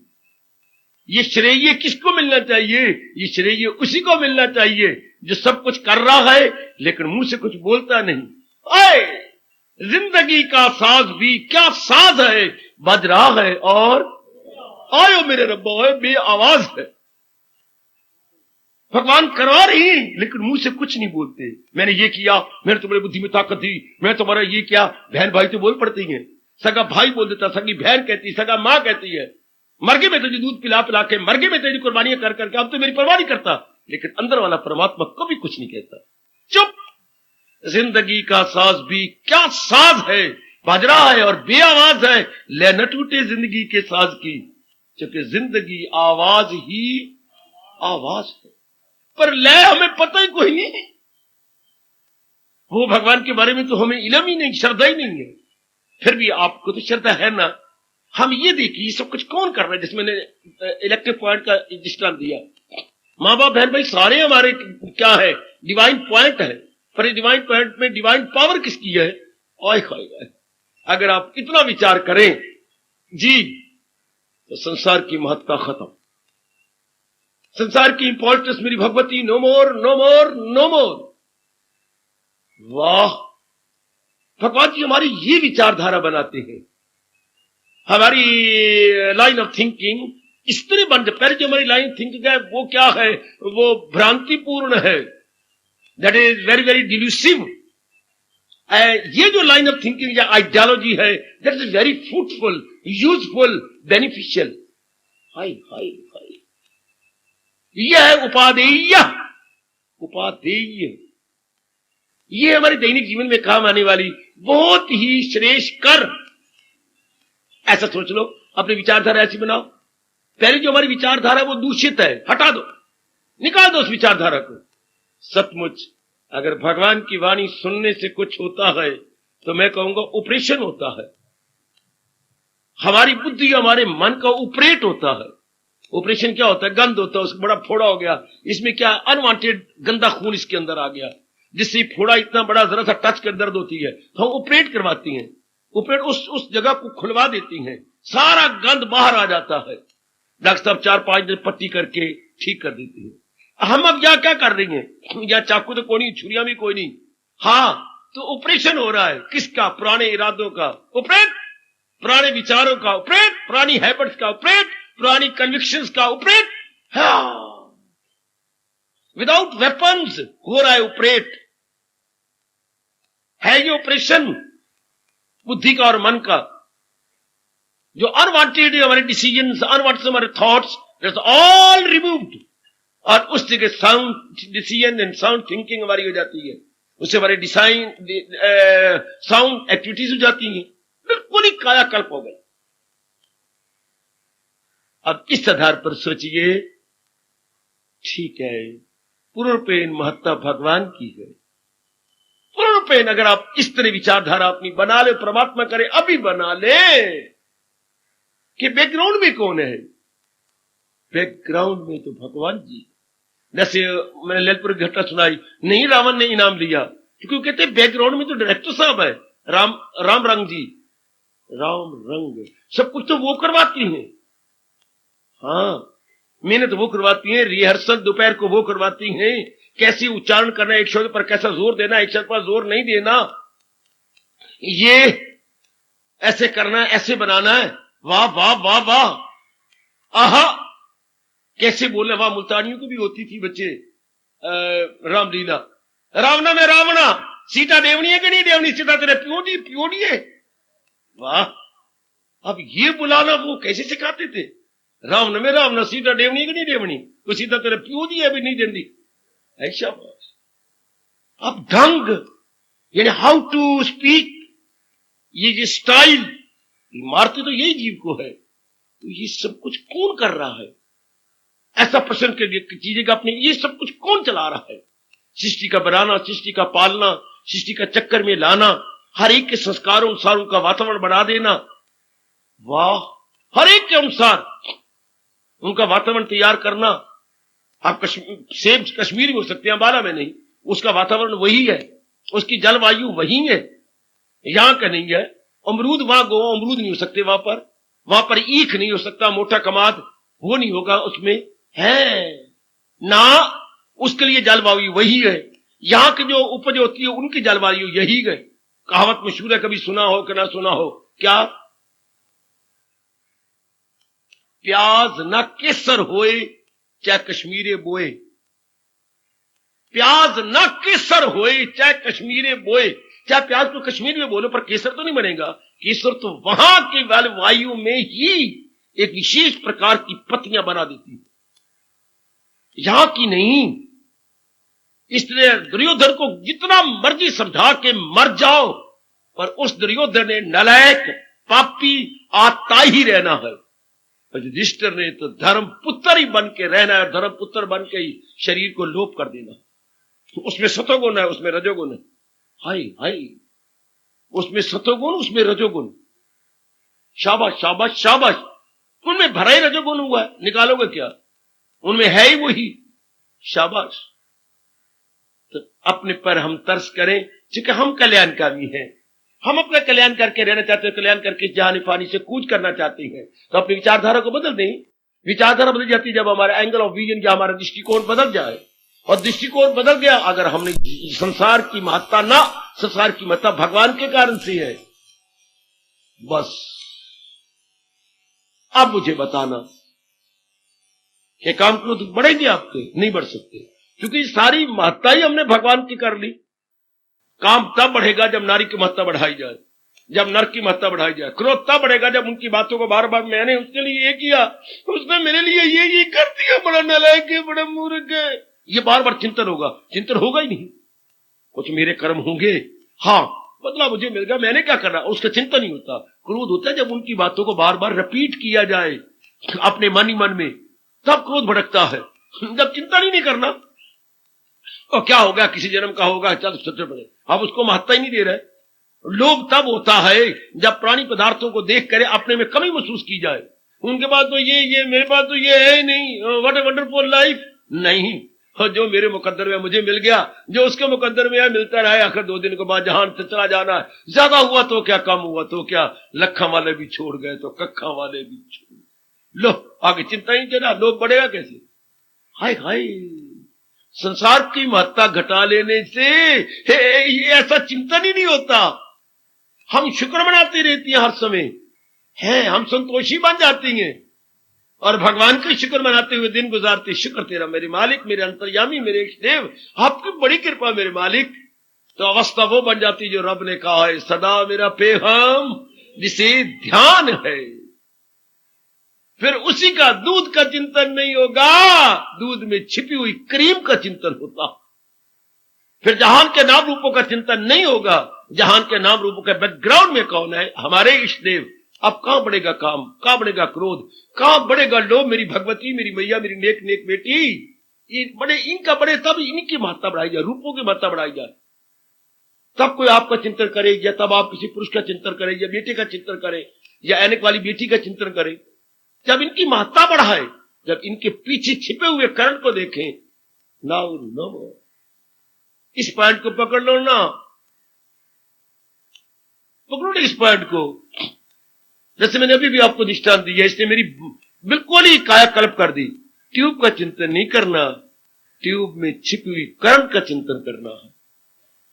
ये श्रेय किसको मिलना चाहिए? ये श्रेय उसी को मिलना चाहिए जो सब कुछ कर रहा है लेकिन मुंह से कुछ बोलता नहीं। आए जिंदगी का साज भी क्या साज है, बज रहा है और आयो मेरे रब्बा है, बे आवाज है। भगवान करवा रही हैं लेकिन मुंह से कुछ नहीं बोलते। मैंने ये किया, मैंने तुम्हारी बुद्धि में ताकत दी, मैं तुम्हारा ये किया। बहन भाई तो बोल पड़ती हैं, सगा भाई बोल देता, सगी बहन कहती, सगा मां कहती है, मरगे में तुझे दूध पिला पिला के, मरगे में तेरी कुर्बानियां कर करके अब तो मेरी परवाह नहीं करता। लेकिन अंदर वाला परमात्मा कभी कुछ नहीं कहता, चुप। जिंदगी का साज भी क्या साज है, बज रहा है और बेआवाज है। ले न टूटे जिंदगी के साज की, क्योंकि जिंदगी आवाज ही आवाज है। पर ले हमें पता ही कोई नहीं, वो भगवान के बारे में तो हमें इल्म ही नहीं, श्रद्धा ही नहीं है। फिर भी आपको तो श्रद्धा है ना। हम ये देखिए सब कुछ कौन कर रहा है, जिसमें इलेक्ट्रिक पॉइंट का दृष्टांत दिया। माँ बाप बहन भाई सारे हमारे क्या है, डिवाइन पॉइंट है। पर डिवाइन पॉइंट में डिवाइन पावर किसकी है? ओए होए, अगर आप इतना विचार करें जी तो संसार की महत्ता खत्म, संसार की इंपॉर्टेंस मेरी Bhagwati no more no more no more. वाह, भगवान जी हमारी ये विचारधारा बनाते हैं, हमारी लाइन ऑफ थिंकिंग इस तरह बन जाए। पहले जो हमारी लाइन थिंकिंग है वो क्या है, वो भ्रांतिपूर्ण है, that is very very delusive. ये जो लाइन ऑफ थिंकिंग या आइडियोलॉजी है that is very fruitful, useful, beneficial. Hi hi hi, यह है उपादेय। उपादेय ये हमारे दैनिक जीवन में काम आने वाली बहुत ही श्रेष्ठ कर। ऐसा सोच लो, अपनी विचारधारा ऐसी बनाओ। पहले जो हमारी विचारधारा वो दूषित है, हटा दो, निकाल दो उस विचारधारा को। सचमुच अगर भगवान की वाणी सुनने से कुछ होता है तो मैं कहूंगा ऑपरेशन होता है। हमारी बुद्धि हमारे मन का ऑपरेट होता है। ऑपरेशन क्या होता है? गंद होता है, उसका बड़ा फोड़ा हो गया, इसमें क्या अनवांटेड गंदा खून इसके अंदर आ गया, जिससे फोड़ा इतना बड़ा जरा सा टच कर दर्द होती है तो हम ऑपरेट करवाती हैं, ऑपरेट उस जगह को खुलवा देती हैं, सारा गंद बाहर आ जाता है। डॉक्टर साहब 4-5 दिन पट्टी करके ठीक कर देती है। हम अब यहाँ क्या कर रही हैं? या चाकू तो कोई नहीं, छुरिया भी कोई नहीं। हाँ, तो ऑपरेशन हो रहा है किसका? पुराने इरादों का ऑपरेट, पुराने विचारों का ऑपरेट, पुरानी हैबिट्स का ऑपरेट, पुरानी कन्विक्शंस का ऑपरेट। विदाउट वेपन्स हो रहा है ऑपरेट। है ये ऑपरेशन बुद्धि का और मन का। जो अनवांटेड हमारे डिसीजंस, अनवांटेड हमारे थॉट्स, दैट्स ऑल रिमूव्ड, और उस जगह sound decision and sound thinking हमारी हो जाती है। उससे हमारे डिजाइन साउंड एक्टिविटीज हो जाती हैं, बिल्कुल ही कायाकल्प हो गई। अब इस आधार पर सोचिए, ठीक है, पूर्णपेन महत्ता भगवान की है। पूर्णपेन अगर आप इस तरह विचारधारा अपनी बना ले, परमात्मा करे अभी बना ले कि बैकग्राउंड में कौन है? बैकग्राउंड में तो भगवान जी। जैसे मैंने ललितपुर की घटना सुनाई, नहीं रावण ने इनाम लिया क्योंकि कहते बैकग्राउंड में तो डायरेक्टर साहब है, राम रंग जी, राम रंग सब कुछ तो वो करवाती हैं। हाँ, मेहनत वो करवाती हैं, रिहर्सल दोपहर को वो करवाती हैं, कैसे उच्चारण करना, एक शब्द पर कैसा जोर देना, एक शब्द पर जोर नहीं देना, ये ऐसे करना, ऐसे बनाना है। वाह वाह वाह वाह, आहा, कैसे बोले। वाह, मुल्तानियों को भी होती थी बच्चे रामलीला। रावणा में रावणा, सीता देवनी है कि नहीं देवनी? सीता तेरे प्योनी है। वाह, अब ये बुलाना वो कैसे सिखाते थे? रावण में रावणा, सीता देवनी है कि नहीं देवनी? तो सीता तेरे प्योनी है, अभी नहीं देती। ऐसा अब ढंग, यानी हाउ टू स्पीक, ये स्टाइल, मारते तो यही जीव को है। तो ये सब कुछ कौन कर रहा है? ऐसा प्रश्न कीजिएगा अपने, ये सब कुछ कौन चला रहा है? सृष्टि का बनाना, सृष्टि का पालना, सृष्टि का चक्कर में लाना, हर एक के संस्कारों अनुसार उनका वातावरण बना देना। वाह, हर एक के अनुसार उनका वातावरण तैयार करना। आप सेब कश्मीर में हो सकते हैं, अम्बाला में नहीं, उसका वातावरण वही है, उसकी जलवायु वही है, यहां का नहीं है। अमरूद, वहां गो अमरूद नहीं हो सकते, वहां पर ईख नहीं हो सकता, मोटा कमाद वो नहीं होगा उसमें, है ना, उसके लिए जलवायु वही है। यहां की जो उपज होती है उनकी जलवायु यही है। कहावत मशहूर है, कभी सुना हो कि ना सुना हो, क्या? प्याज न केसर होए चाहे कश्मीरे बोए। प्याज न केसर होए चाहे कश्मीरे बोए। चाहे प्याज को कश्मीर में बोलो पर केसर तो नहीं बनेगा। केसर तो वहां के वायु में ही एक विशेष प्रकार की पत्तियां बना देती है, यहां की नहीं। इसलिए दुर्योधन को जितना मर्जी समझा के मर जाओ, पर उस दुर्योधन ने नालायक पापी आता ही रहना है। युधिष्ठिर ने तो धर्म पुत्र ही बन के रहना है, धर्म पुत्र बन के ही शरीर को लोप कर देना। उसमें सतोगुण है, उसमें रजोगुण है। हाय हाय, उसमें सतोगुण, उसमें रजोगुण। शाबाश शाबाश शाबाश। उनमें भरा ही रजोगुण हुआ है, निकालोगे क्या? उनमें है ही वही। शाबाश। तो अपने पर हम तरस करें, क्योंकि हम कल्याणकामी हैं। हम अपना कल्याण करके रहना चाहते हैं, कल्याण करके जहानी पानी से कूच करना चाहते हैं, तो अपनी विचारधारा को बदल दें। विचारधारा बदल जाती है जब हमारा एंगल ऑफ विजन या हमारा दृष्टिकोण बदल जाए। और दृष्टिकोण बदल गया अगर हमने संसार की महत्ता ना, संसार की महत्ता भगवान के कारण से है। बस अब मुझे बताना कि काम क्रोध बढ़ेंगे आपके? नहीं बढ़ सकते, क्योंकि सारी महत्ता ही हमने भगवान की कर ली। काम तब बढ़ेगा जब नारी की महत्ता बढ़ाई जाए, जब नर की महत्ता बढ़ाई जाए। क्रोध तब बढ़ेगा जब उनकी बातों को बार बार मैंने उसके लिए ये किया, उसने मेरे लिए ये कर दिया, बड़ा नालायक है, बड़ा मूर्ख है, ये बार बार चिंतन होगा। चिंतन होगा ही नहीं। कुछ मेरे कर्म होंगे, हाँ बदला मुझे मिल गया, मैंने क्या करना, उसका चिंतन नहीं होता। क्रोध होता है जब उनकी बातों को बार बार रिपीट किया जाए अपने मन ही मन में, तब क्रोध भड़कता है। जब चिंतन ही नहीं करना, और क्या होगा, किसी जन्म का होगा, चल सोचने पड़े, अब उसको महत्ता ही नहीं दे रहे। लोग तब होता है जब प्राणी पदार्थों को देख कर अपने में कमी महसूस की जाए। उनके पास तो ये मेरे पास तो ये है नहीं, व्हाट ए वंडरफुल लाइफ। नहीं, जो मेरे मुकद्दर में मुझे मिल गया, जो उसके मुकद्दर में मिलता रहा, आखिर 2 दिन के बाद जहां से चला जाना है। ज्यादा हुआ तो क्या, कम हुआ तो क्या, लखा वाले भी छोड़ गए तो कखा वाले भी छोड़। लो आगे चिंता ही चला, लोग बढ़ेगा कैसे? हाय हाय, संसार की महत्ता घटा लेने से ये ऐसा चिंतन ही नहीं होता। हम शुक्र मनाते रहती हैं हर समय, हैं हम संतोषी बन जाती हैं और भगवान के शुक्र मनाते हुए दिन गुजारते। शुक्र तेरा मेरे मालिक, मेरे अंतर्यामी, मेरे इष्टदेव, आपकी बड़ी कृपा मेरे मालिक। तो अवस्था वो बन जाती जो रब ने कहा है, सदा मेरा पेहम जिसे ध्यान है। फिर उसी का दूध का चिंतन नहीं होगा, दूध में छिपी हुई क्रीम का चिंतन होता। फिर जहान के नाम रूपों का चिंतन नहीं होगा, जहान के नाम रूपों के बैकग्राउंड में कौन है, हमारे इष्टदेव। अब कहां बढ़ेगा काम, कहां बढ़ेगा क्रोध, कहां बढ़ेगा लोभ, मेरी भगवती, मेरी मैया, मेरी नेक नेक बेटी, ये बड़े, इनका बड़े, तब इनकी महत्ता बढ़ाई जाए, रूपों की महत्ता बढ़ाई जाए। तब कोई आपका चिंतन करे, या तब आप किसी पुरुष का चिंतन करें, या बेटे का चिंतन करें, या ऐनक वाली बेटी का चिंतन करें। जब इनकी महत्ता बढ़ाए, जब इनके पीछे छिपे हुए करण को देखें। नाउ नो, इस पॉइंट को पकड़ लो ना, पकड़ो इस पॉइंट को। जैसे मैंने अभी भी आपको दृष्टांत दिया, इसने मेरी बिल्कुल ही कायाकल्प कर दी। ट्यूब का चिंतन नहीं करना, ट्यूब में छिपी हुई करण का चिंतन करना है।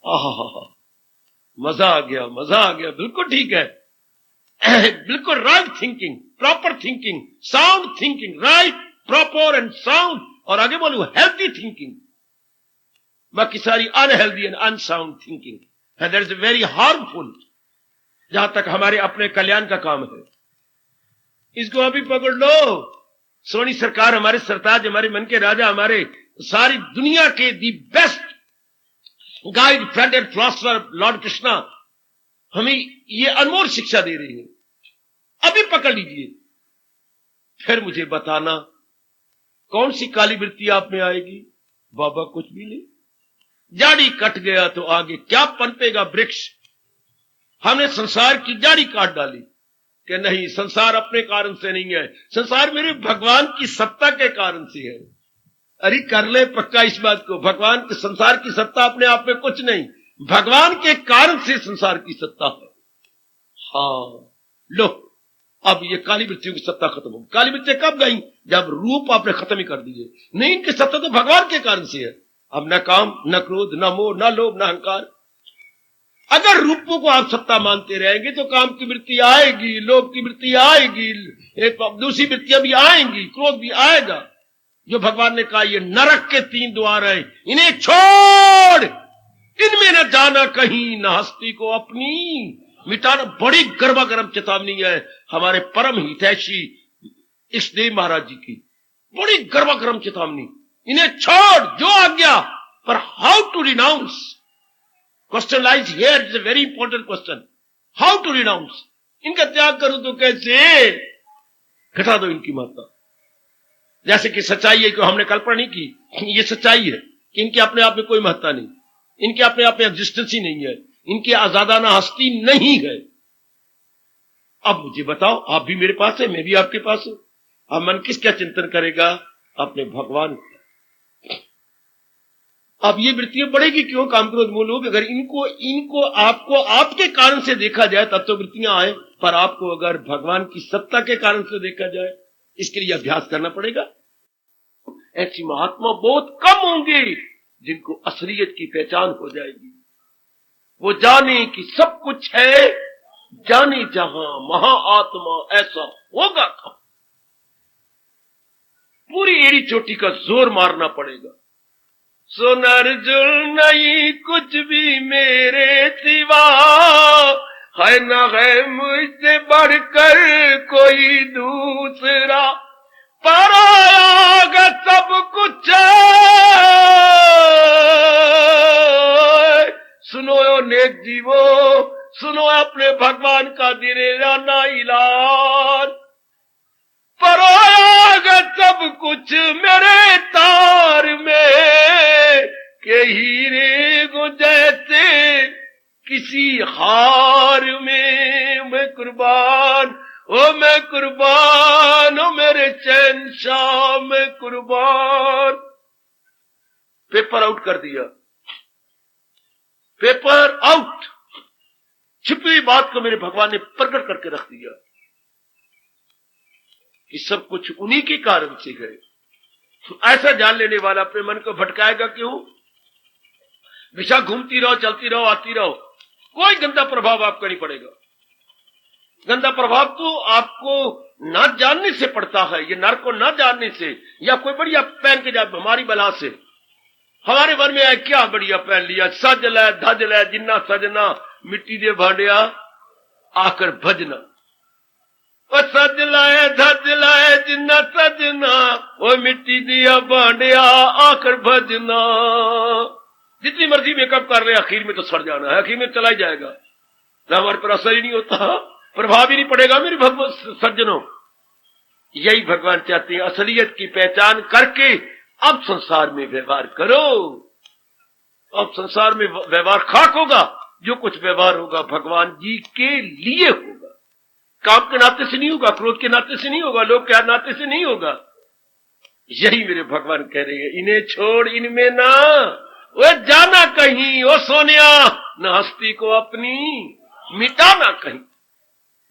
आहा, मजा आ गया, मजा आ गया। बिल्कुल ठीक है, बिल्कुल right thinking, proper thinking, sound thinking, right, proper and sound. और आगे बोलू हेल्थी थिंकिंग। बाकी सारी अनहेल्दी एंड अनसाउंड थिंकिंग है, दैट इज वेरी हार्मफुल, जहां तक हमारे अपने कल्याण का काम है। इसको अभी पकड़ लो। सोनी सरकार, हमारे सरताज, हमारे मन के राजा, हमारे सारी दुनिया के the best guide, friend and philosopher Lord Krishna हमें ये अनमोल शिक्षा दे रही है। अभी पकड़ लीजिए, फिर मुझे बताना कौन सी काली वृत्ति आप में आएगी। बाबा कुछ भी नहीं, जाड़ी कट गया तो आगे क्या पनपेगा वृक्ष। हमने संसार की जाड़ी काट डाली कि नहीं, संसार अपने कारण से नहीं है, संसार मेरे भगवान की सत्ता के कारण से है। अरे कर ले पक्का इस बात को, भगवान के, संसार की सत्ता अपने आप में कुछ नहीं, भगवान के कारण से संसार की सत्ता है। हाँ लो, अब ये काली वृत्तियों की सत्ता खत्म होगी। काली वृत्ति कब गई, जब रूप आपने खत्म ही कर दिए। नहीं, इनकी सत्ता तो भगवान के कारण से है। अब न काम, न क्रोध, न मोह, न लोभ, न अहंकार। अगर रूपों को आप सत्ता मानते रहेंगे तो काम की वृत्ति आएगी, लोभ की वृत्ति आएगी, एक दूसरी वृत्तियां भी आएंगी, क्रोध भी आएगा। जो भगवान ने कहा ये नरक के 3 द्वार हैं, इन्हें छोड़, इनमें न जाना कहीं, न हस्ती को अपनी मिटाना। बड़ी गर्मागर्म चेतावनी है हमारे परम हितैषी इष्टदेव महाराज जी की, बड़ी गर्मागर्म चेतावनी। इन्हें छोड़, जो आज्ञा पर how to renounce? Question lies here, it's a very important question. How to renounce? इनका त्याग करूं तो कैसे? घटा दो इनकी महत्ता। जैसे कि सच्चाई है कि हमने कल्पना नहीं की, ये सच्चाई है कि इनके अपने आप में कोई महत्ता नहीं, इनके अपने आप में एग्जिस्टेंस ही नहीं है, इनकी आजादाना हस्ती नहीं है। अब मुझे बताओ, आप भी मेरे पास है, मैं भी आपके पास हूं। अब मन किसका चिंतन करेगा? अपने भगवान का। अब ये वृत्तियां बढ़ेगी क्यों? काम क्रोध मोह लोभ। अगर इनको आपको आपके कारण से देखा जाए तब तो वृत्तियां आए, पर आपको अगर भगवान की सत्ता के कारण से देखा जाए, इसके लिए अभ्यास करना पड़ेगा। ऐसी महात्मा बहुत कम होंगे जिनको असलियत की पहचान हो जाएगी। वो जाने कि सब कुछ है, जाने जहां महाआत्मा ऐसा होगा कब। पूरी एड़ी चोटी का जोर मारना पड़ेगा। सोनर जुल नहीं कुछ भी मेरे सिवा, है न है मुझसे बढ़कर कोई दूसरा, पराया सब कुछ। सुनो नेक जीवो, सुनो अपने भगवान का दिने जाना इलाज। पराया सब कुछ मेरे तार में, के हीरे को जैसे किसी हार में। मैं कुर्बान, ओ मैं कुर्बान, ओ मेरे चैन शाह मैं कुर्बान। पेपर आउट कर दिया, पेपर आउट। छिपी बात को मेरे भगवान ने प्रकट करके रख दिया कि सब कुछ उन्हीं के कारण से है। ऐसा जान लेने वाला अपने मन को भटकाएगा क्यों? दिशा घूमती रहो, चलती रहो, आती रहो, कोई गंदा प्रभाव आपका नहीं पड़ेगा। गंदा प्रभाव तो आपको ना जानने से पड़ता है, ये नर को ना जानने से, या कोई बढ़िया पहन के जाए हमारी बला से। हमारे मन में आए क्या बढ़िया पहन लिया, सज लै धज लै जिन्ना सजना, मिट्टी दे भांडिया आकर भजना। ओ सज लाए धज लाए जिन्ना सजना, ओ मिट्टी दिया भांडिया आकर भजना। जितनी मर्जी मेकअप कर रहे, आखिर में तो सड़ जाना है, आखिर में चला ही जाएगा, हमारे पर असर ही नहीं होता, प्रभाव ही नहीं पड़ेगा मेरे भगवान सज्जनों। यही भगवान चाहते हैं, असलियत की पहचान करके अब संसार में व्यवहार करो। अब संसार में व्यवहार खाक होगा, जो कुछ व्यवहार होगा भगवान जी के लिए होगा। काम के नाते से नहीं होगा, क्रोध के नाते से नहीं होगा, लोभ के नाते से नहीं होगा। यही मेरे भगवान कह रहे हैं, इन्हें छोड़ इनमें ना वो जाना कहीं, ओ सोनिया न हस्ती को अपनी मिटाना कहीं।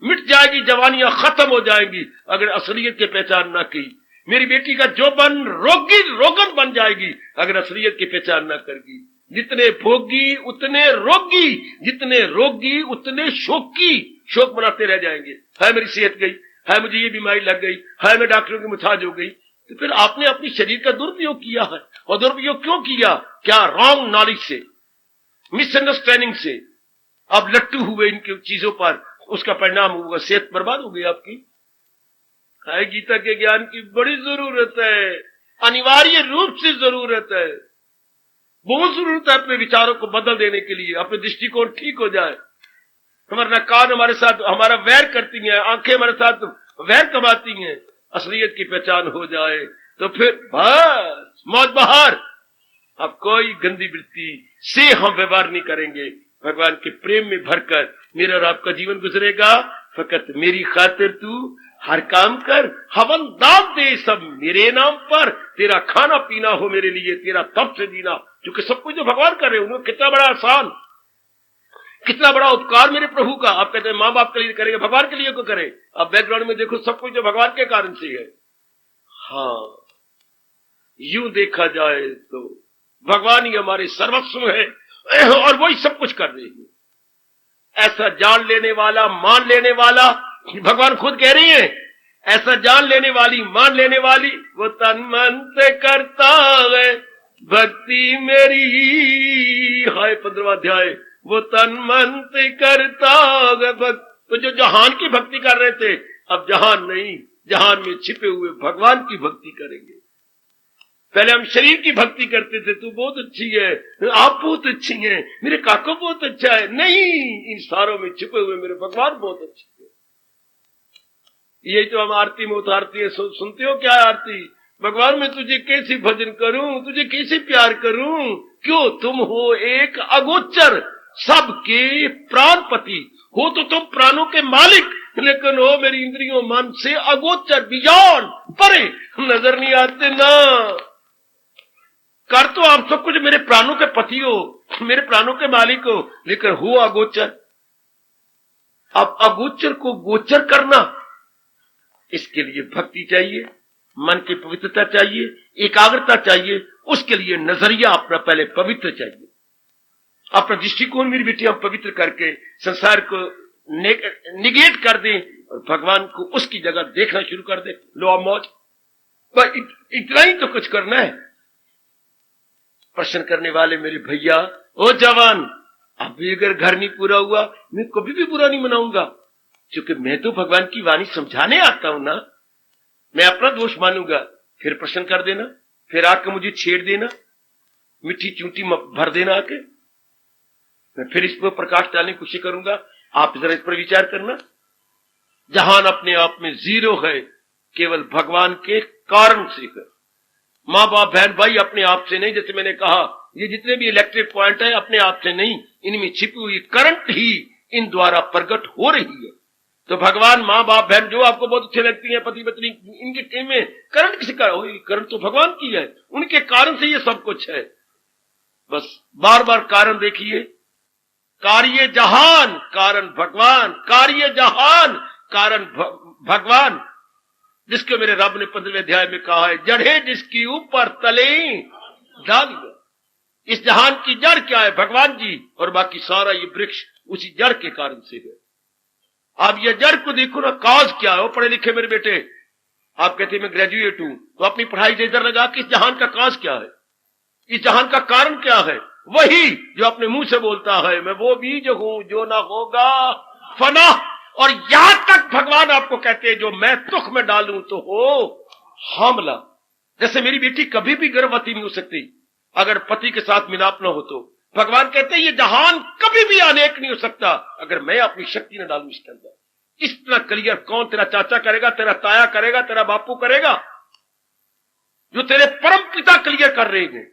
मिट जाएगी जवानियां, खत्म हो जाएंगी अगर असलियत की पहचान ना की। मेरी बेटी का जोबन रोगन बन जाएगी अगर असलियत की पहचान ना करेगी। जितने भोगी उतने रोगी, जितने रोगी उतने शोकी, शोक मनाते रह जाएंगे। है मेरी सेहत गई, है मुझे ये बीमारी लग गई, है मैं डॉक्टरों की मुताज हो गई। तो फिर आपने अपने शरीर का दुरुपयोग किया है। और दुरुपयोग क्यों किया? क्या? रॉन्ग नॉलेज से, मिसअंडरस्टैंडिंग से आप लट्टू हुए इनकी चीजों पर, उसका परिणाम हुआ सेहत बर्बाद हो गई आपकी। है गीता के ज्ञान की बड़ी जरूरत है, अनिवार्य रूप से जरूरत है, बहुत जरूरत है अपने विचारों को बदल देने के लिए, अपने दृष्टिकोण ठीक हो जाए। हमारा कान हमारे साथ हमारा वैर करती हैं, आंखें हमारे साथ वैर कमाती हैं, असलियत की पहचान हो जाए तो फिर बस मौज बहार। अब कोई गंदी वृत्ति से हम व्यवहार नहीं करेंगे, भगवान के प्रेम में भरकर मेरा और आपका जीवन गुजरेगा। फकत मेरी खातिर तू हर काम कर, हवन दान दे सब मेरे नाम पर, तेरा खाना पीना हो मेरे लिए, तेरा तप से जीना, क्योंकि सब कुछ जो भगवान कर रहे हैं उन्हें कितना बड़ा आसान, कितना बड़ा उपकार मेरे प्रभु का। आप कहते हैं माँ बाप के लिए करेंगे, भगवान के लिए क्यों करें? अब बैकग्राउंड में देखो, सब कुछ जो भगवान के कारण से है। हाँ, यूं देखा जाए तो भगवान ही हमारे सर्वस्व है और वही सब कुछ कर रहे हैं। ऐसा जान लेने वाला, मान लेने वाला, भगवान खुद कह रही है, ऐसा जान लेने वाली, मान लेने वाली, वो तन मन से करता है भक्ति मेरी। हाय 15वां अध्याय, वो तन मन से करता है भक्ति। तो जो जहान की भक्ति कर रहे थे, अब जहान नहीं, जहान में छिपे हुए भगवान की भक्ति करेंगे। पहले हम शरीर की भक्ति करते थे, तू बहुत अच्छी है, आप बहुत अच्छी हैं, मेरे काका बहुत अच्छा है। नहीं, इन सारों में छुपे हुए मेरे भगवान बहुत अच्छे हैं। ये जो हम आरती में उतारती है, सुनते हो क्या आरती? भगवान मैं तुझे कैसे भजन करूं, तुझे कैसे प्यार करूं, क्यों तुम हो एक अगोचर सबके प्राणपति, हो तो तुम प्राणों के मालिक, लेकिन हो मेरी इंद्रियों मन से अगोचर, बियॉन्ड, परे, नजर नहीं आते ना। कर तो आप सब कुछ मेरे प्राणों के पति हो, मेरे प्राणों के मालिक हो, लेकिन हो अगोचर। अब अगोचर को गोचर करना, इसके लिए भक्ति चाहिए, मन की पवित्रता चाहिए, एकाग्रता चाहिए। उसके लिए नजरिया अपना पहले पवित्र चाहिए, अपना दृष्टिकोण मेरी बेटी हम पवित्र करके संसार को निगेट कर दें और भगवान को उसकी जगह देखना शुरू कर दे। लो अब मौज, पर इतना ही तो कुछ करना है। प्रश्न करने वाले मेरे भैया, ओ जवान, अभी अगर घर नहीं पूरा हुआ, मैं कभी भी बुरा नहीं मनाऊंगा, क्योंकि मैं तो भगवान की वाणी समझाने आता हूं ना। मैं अपना दोष मानूंगा, फिर प्रश्न कर देना, फिर आके मुझे छेड़ देना, मिट्टी चूंटी भर देना आके, मैं फिर इस पर प्रकाश डालने की कोशिश करूंगा। आप जरा इस पर विचार करना। जहान अपने आप में जीरो है, केवल भगवान के कारण से है। माँ बाप बहन भाई अपने आप से नहीं, जैसे मैंने कहा ये जितने भी इलेक्ट्रिक पॉइंट है अपने आप से नहीं, इनमें छिपी हुई करंट ही इन द्वारा प्रकट हो रही है। तो भगवान, माँ बाप बहन जो आपको बहुत अच्छे लगती हैं, पति पत्नी, इनके टीम में करंट किसी का? करंट तो भगवान की है, उनके कारण से ये सब कुछ है। बस बार बार कारण देखिए, कार्य जहान कारण भगवान, कार्य जहान कारण भगवान, जिसके मेरे रब ने 15वें अध्याय में कहा है, जड़े जिसकी ऊपर तले डाल। इस जहान की जड़ क्या है? भगवान जी, और बाकी सारा ये वृक्ष उसी जड़ के कारण से है। आप ये जड़ को देखो ना, काज क्या है? वो पढ़े लिखे मेरे बेटे, आप कहते हैं मैं ग्रेजुएट हूं, तो अपनी पढ़ाई से इधर लगा कि इस जहान का काज क्या है, इस जहान का कारण क्या है? वही जो अपने मुंह से बोलता है, मैं वो बीज हूं जो ना होगा फना। और यहां तक भगवान आपको कहते हैं, जो मैं तुख में डालूं तो हो हमला। जैसे मेरी बेटी कभी भी गर्भवती नहीं हो सकती अगर पति के साथ मिलाप न हो, तो भगवान कहते हैं ये जहान कभी भी अनेक नहीं हो सकता अगर मैं अपनी शक्ति न डालूं इसके अंदर। इस तरह क्लियर कौन तेरा चाचा करेगा, तेरा ताया करेगा, तेरा बापू करेगा, जो तेरे परम पिता क्लियर कर रहे हैं।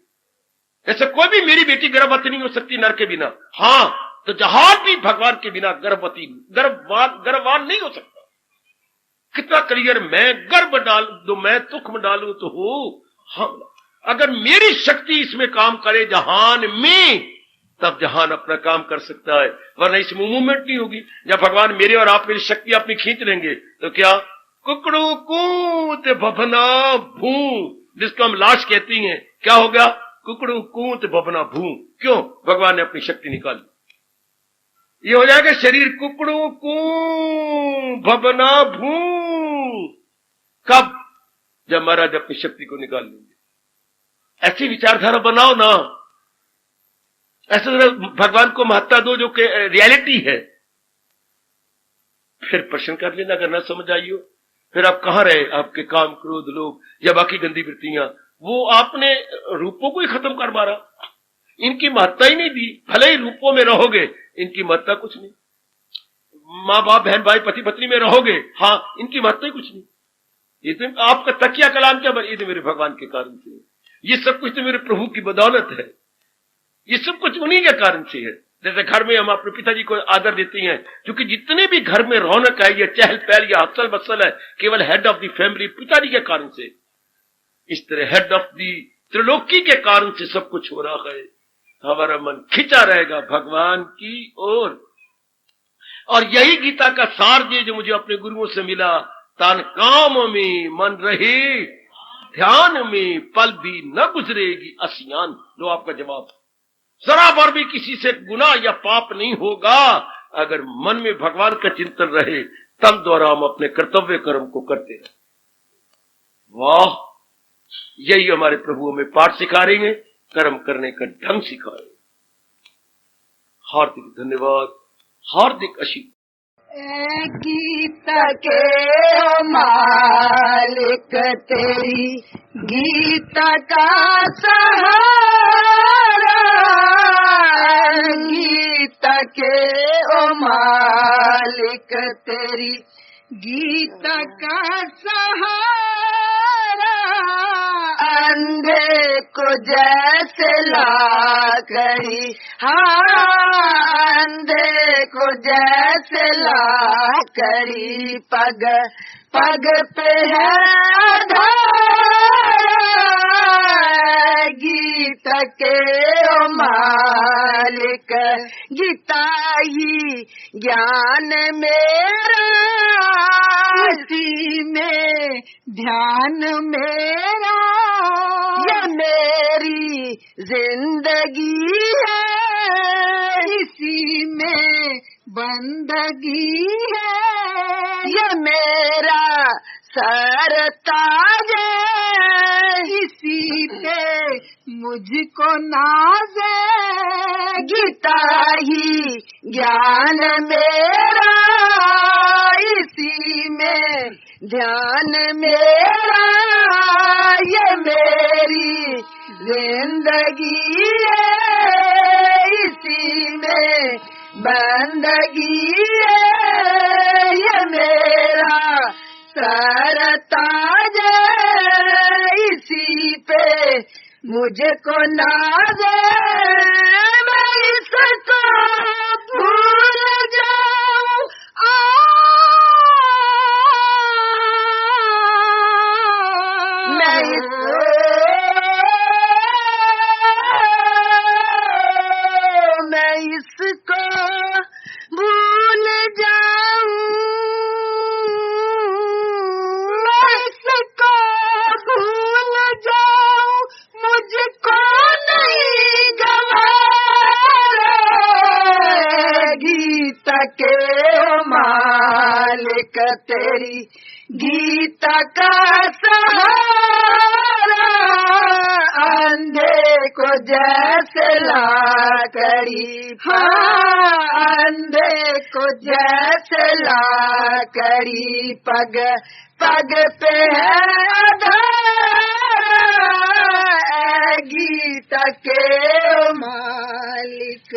ऐसे कोई भी मेरी बेटी गर्भवती नहीं हो सकती नर के बिना। हाँ, तो जहान भी भगवान के बिना गर्भवती गर्भवान नहीं हो सकता। कितना क्लियर, मैं गर्भ डाल दो, मैं तुख में डालू तो हो हमला। अगर मेरी शक्ति इसमें काम करे जहान में, तब जहान अपना काम कर सकता है, वरना इसमें मूवमेंट नहीं होगी। जब भगवान मेरे और आप मेरी शक्ति अपनी खींच लेंगे तो क्या? कुकड़ू कूत भभना भू, जिसको हम लाश कहती हैं, क्या होगा? कुकड़ू कूत भभना भू। क्यों? भगवान ने अपनी शक्ति निकाली। ये हो जाएगा शरीर कुकड़ू कू भभना भू। कब? जब महाराज अपनी शक्ति को निकाल लेंगे। ऐसी विचारधारा बनाओ ना, ऐसे भगवान को महत्ता दो जो कि रियलिटी है। फिर प्रश्न कर लेना, अगर ना समझ आई हो, फिर आप कहां रहे? आपके काम, क्रोध, लोभ या बाकी गंदी वृत्तियां, वो आपने रूपों को ही खत्म कर मारा, इनकी महत्ता ही नहीं दी। भले ही रूपों में रहोगे, इनकी महत्ता कुछ नहीं। माँ बाप बहन भाई पति पत्नी में रहोगे, हाँ, इनकी महत्ता ही कुछ नहीं। ये तो आपका तकिया कलाम क्या? ये तो मेरे भगवान के कारण से है। ये सब कुछ तो मेरे प्रभु की बदौलत है। ये सब कुछ उन्हीं के कारण से है। जैसे घर में हम अपने पिताजी को आदर देते हैं, क्योंकि जितने भी घर में रौनक है, ये चहल पहल या हसल बसल है, केवल हेड ऑफ द फैमिली पिताजी के कारण से। इस तरह हेड ऑफ द त्रिलोकी के कारण से सब कुछ हो रहा है। हमारा मन खिंचा रहेगा भगवान की ओर। और यही गीता का सार जो मुझे अपने गुरुओं से मिला, तान काम में मन रहे ध्यान में, पल भी न गुजरेगी असियान। लो आपका जवाब, जरा बार भी किसी से गुनाह या पाप नहीं होगा अगर मन में भगवान का चिंतन रहे, तब द्वारा हम अपने कर्तव्य कर्म को करते रहे। वाह, यही हमारे प्रभु हमें पाठ सिखा रहे हैं, कर्म करने का ढंग सिखा रहे हैं। हार्दिक धन्यवाद, हार्दिक आशीर्वाद। गीता के ओ मालिक तेरी गीता का सहारा, गीता के ओ मालिक तेरी गीता का सहारा, अंधे को जैसे लाकड़ी, हाँ अंधे को जैसे लाकड़ी, पग पग पे है आधार, गीता के ओ मालिक गीता ही ज्ञान मेरा, इसी में ध्यान मेरा, ये मेरी जिंदगी है, इसी में बंदगी है, ये मेरा सरताज है, इसी पे मुझको नाज है, गीता ही ज्ञान मेरा, इसी में ध्यान मेरा, ये मेरी जिंदगी है, इसी में बंदगी है, ये मेरा सरताज है, इसी पे मुझको नाज है, मैं इसको भूल जाऊं मैं इसको भूल जाऊं, मैं इसको भूल जाऊं, मुझको नहीं गवारा, गीता के ओ मालिक तेरी गीता का सहारा, अंधे को जैसे लाकड़ी, हाँ अंधे को जैसे लाकड़ी, पग पग पे है आधार, गीता के मालिक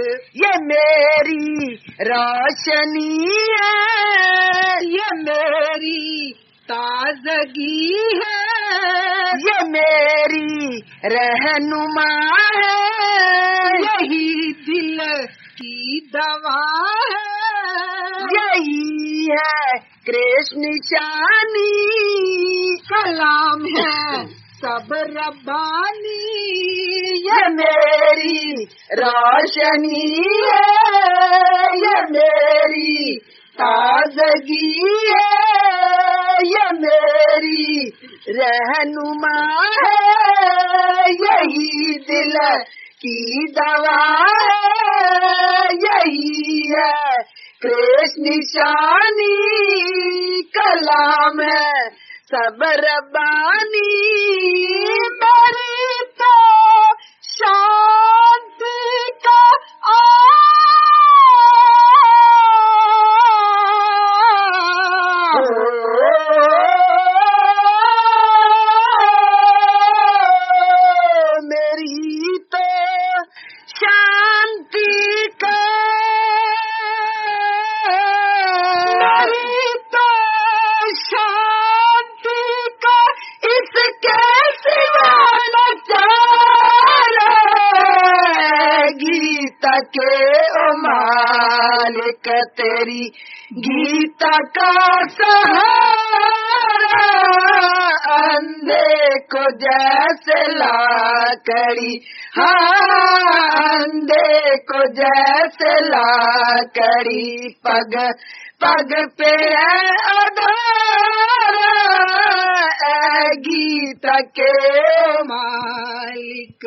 ये मेरी रोशनी है, ये मेरी ताजगी है, ये मेरी रहनुमा है, यही दिल की दवा है, यही है कृष्ण निशानी, कलाम है सब रब्बानी, ये मेरी रोशनी है, ये मेरी ताजगी है, ये मेरी रहनुमा है, यही दिल की दवा है, यही है कृष्ण निशानी, कलाम है सब रब्बानी, मेरी तो शांति का मेरी तो शांति का, मेरी तो शांति का इसके सिवा न चारा, गीता के ओ मालिक तेरी गीता का सहारा, अंधे को जैसे लाकड़ी, हाँ अंधे को जैसे लाकड़ी, पग पग पे आधारा, गीता के मालिक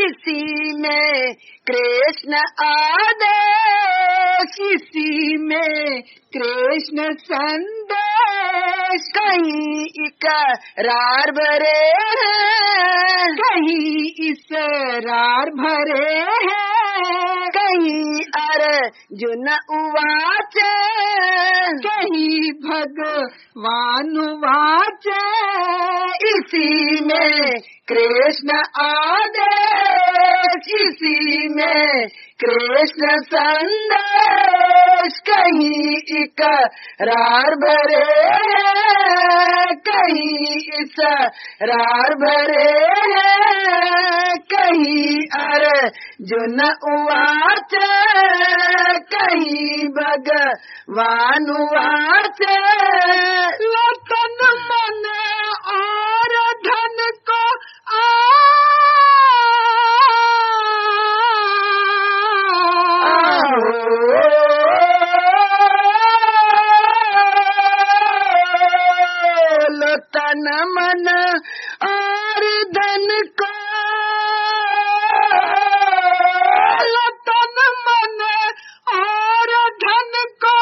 इसी में कृष्ण आदेश, इसी में कृष्ण संदेश, कहीं इकरार भरे हैं, कहीं इसरार भरे हैं, कहीं अर्जुन उवाच कहीं भगवान उवाच इसी में कृष्ण आदेश इसी में कृष्ण संदेश कहीं इकरार भरे कहीं इसरार भरे कहीं अर्जुन उवाच कहीं भगवान उवाच लतन मन और धन को तन मन और धन को तन मन और धन को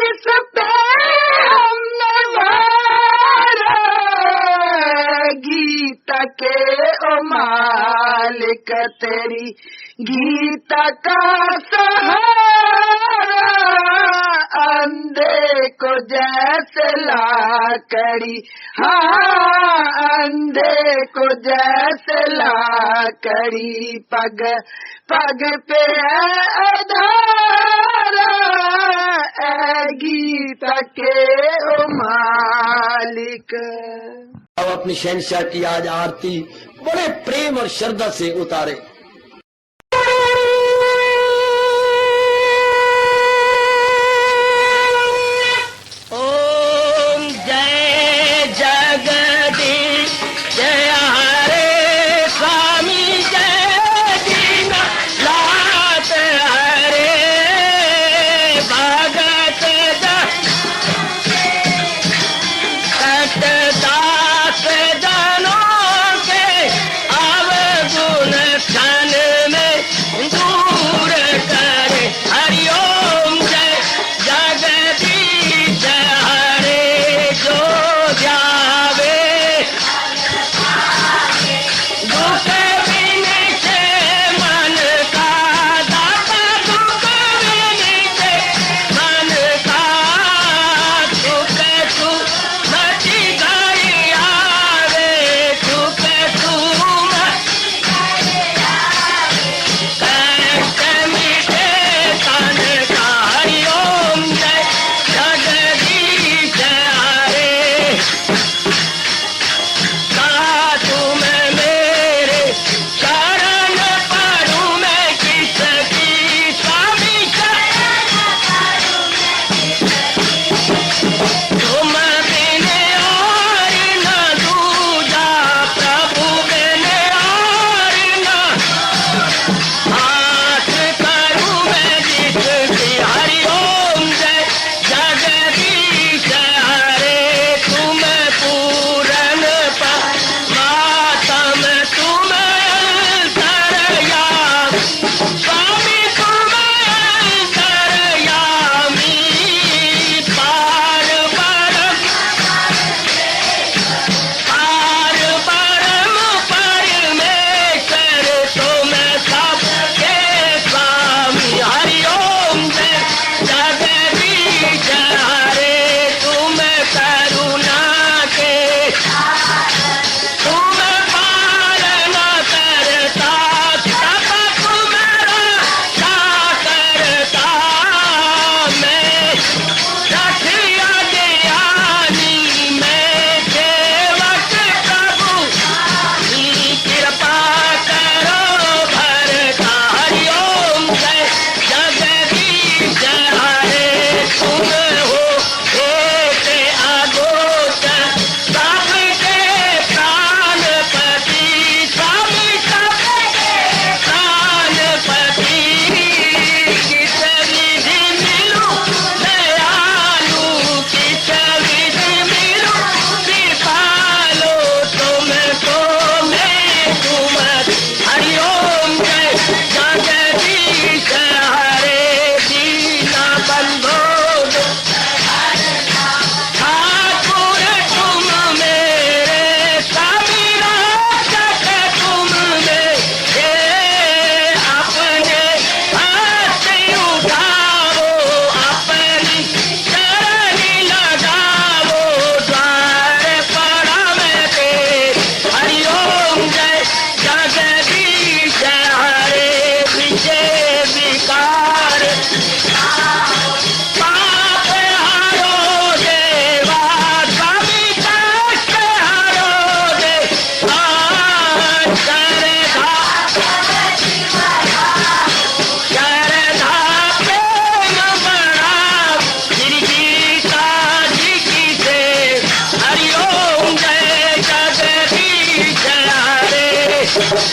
इस पे हमने वारा गीता के ओ मालिक तेरी गीता का सहारा अंधे को जैसे लाकड़ी हाँ अंधे को जैसे लाकड़ी पग पग पे आधारा गीता के ओ मालिक। अब अपनी शहंशाह की आज आरती बड़े प्रेम और श्रद्धा से उतारे। ओम जय जगदीश जय हरे स्वामी जय दीननाथ हरे भगत दास जनों के अवगुण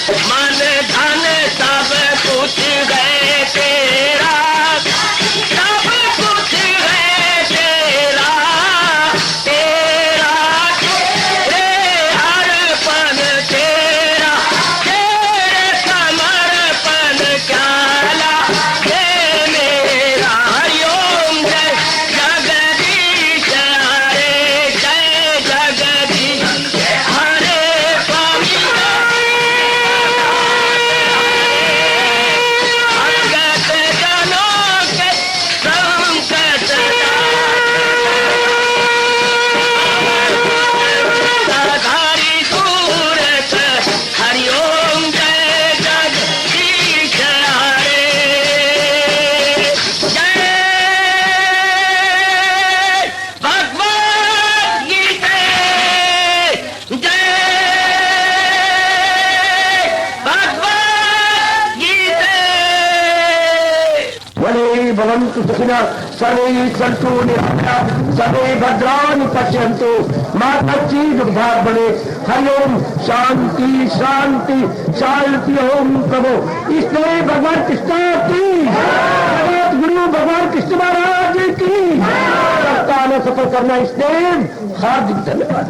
मन धन सब कुछ है तेरा, सब कुछ है तेरा, तेरा तेरे हर पल तेरा, तेरे समर्पण क्या लागे मेरा। हरिओम जय जगदीश हरे, जय जगदीश हरे स्वामी भगत जनों के संकट साधारी सूरत। हरिओम जय जगदीश हरे, जय भगवद गीता, जय भगवद गीता। वने भवन्तु सुखिनः सर्वे सन्तु निरामयाः सर्वे भद्राणि पश्यन्तु मा कश्चित् दुर्भाग् भवेत्। हरिओम शांति शांति शांति। ओम प्रभु इसलिए भगवान कृष्ण की जगत गुरु भगवान कृष्ण महाराज की सप्ताह में सफल करना इसलिए हार्दिक धन्यवाद।